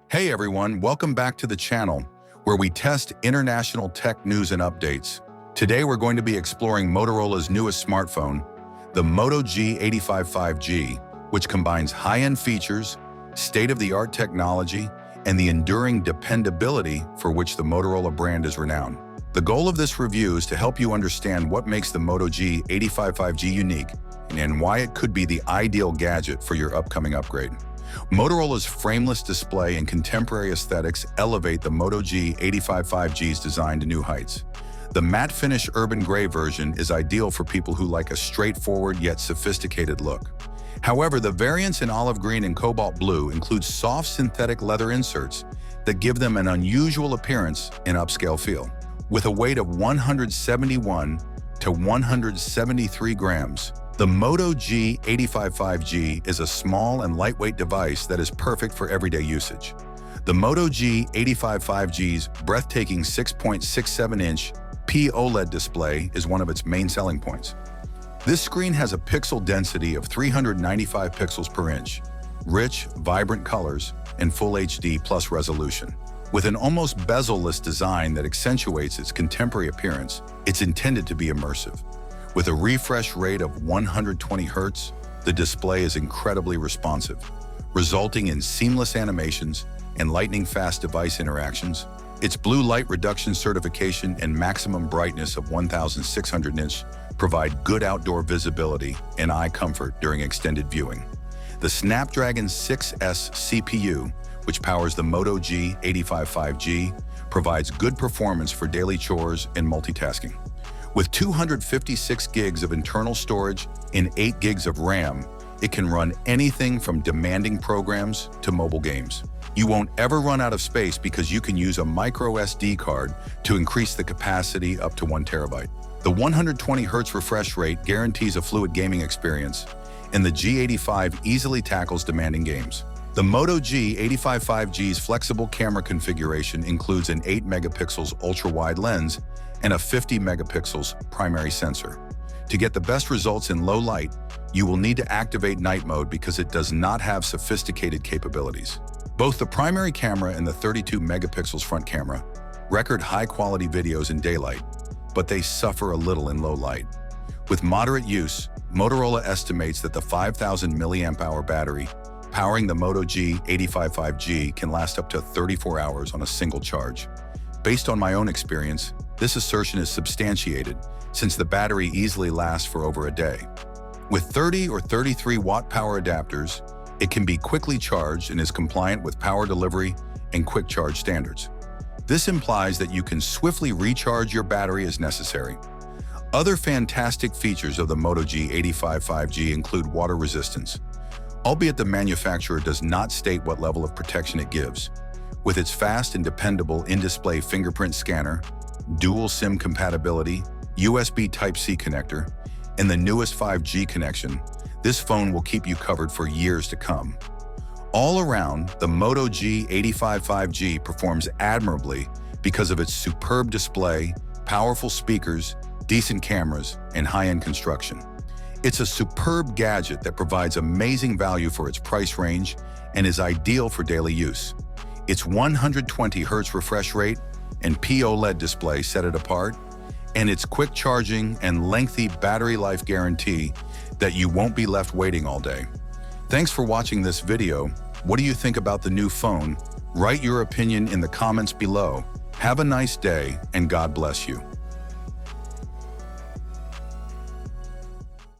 Hey everyone, welcome back to the channel, where we test international tech news and updates. Today we're going to be exploring Motorola's newest smartphone, the Moto G85 5G, which combines high-end features, state-of-the-art technology, and the enduring dependability for which the Motorola brand is renowned. The goal of this review is to help you understand what makes the Moto G85 5G unique and why it could be the ideal gadget for your upcoming upgrade. Motorola's frameless display and contemporary aesthetics elevate the Moto G85 5G's design to new heights. The matte finish urban gray version is ideal for people who like a straightforward yet sophisticated look. However, the variants in olive green and cobalt blue include soft synthetic leather inserts that give them an unusual appearance and upscale feel. With a weight of 171 to 173 grams, the Moto G85 5G is a small and lightweight device that is perfect for everyday usage. The Moto G85 5G's breathtaking 6.67-inch POLED display is one of its main selling points. This screen has a pixel density of 395 pixels per inch, rich, vibrant colors, and Full HD plus resolution. With an almost bezel-less design that accentuates its contemporary appearance, it's intended to be immersive. With a refresh rate of 120 Hz, the display is incredibly responsive, resulting in seamless animations and lightning-fast device interactions. Its blue light reduction certification and maximum brightness of 1,600 nits provide good outdoor visibility and eye comfort during extended viewing. The Snapdragon 6S CPU, which powers the Moto G85 5G, provides good performance for daily chores and multitasking. With 256 gigs of internal storage and 8 gigs of RAM, it can run anything from demanding programs to mobile games. You won't ever run out of space because you can use a micro SD card to increase the capacity up to 1 terabyte. The 120 Hz refresh rate guarantees a fluid gaming experience, and the G85 easily tackles demanding games. The Moto G85 5G's flexible camera configuration includes an 8-megapixels ultra-wide lens and a 50-megapixels primary sensor. To get the best results in low light, you will need to activate night mode because it does not have sophisticated capabilities. Both the primary camera and the 32-megapixels front camera record high-quality videos in daylight, but they suffer a little in low light. With moderate use, Motorola estimates that the 5,000 mAh battery powering the Moto G85 5G can last up to 34 hours on a single charge. Based on my own experience, this assertion is substantiated since the battery easily lasts for over a day. With 30 or 33 watt power adapters, it can be quickly charged and is compliant with power delivery and quick charge standards. This implies that you can swiftly recharge your battery as necessary. Other fantastic features of the Moto G85 5G include water resistance, albeit the manufacturer does not state what level of protection it gives. With its fast and dependable in-display fingerprint scanner, dual SIM compatibility, USB Type-C connector, and the newest 5G connection, this phone will keep you covered for years to come. All around, the Moto G85 5G performs admirably because of its superb display, powerful speakers, decent cameras, and high-end construction. It's a superb gadget that provides amazing value for its price range and is ideal for daily use. Its 120 Hz refresh rate and POLED display set it apart, and its quick charging and lengthy battery life guarantee that you won't be left waiting all day. Thanks for watching this video. What do you think about the new phone? Write your opinion in the comments below. Have a nice day, and God bless you.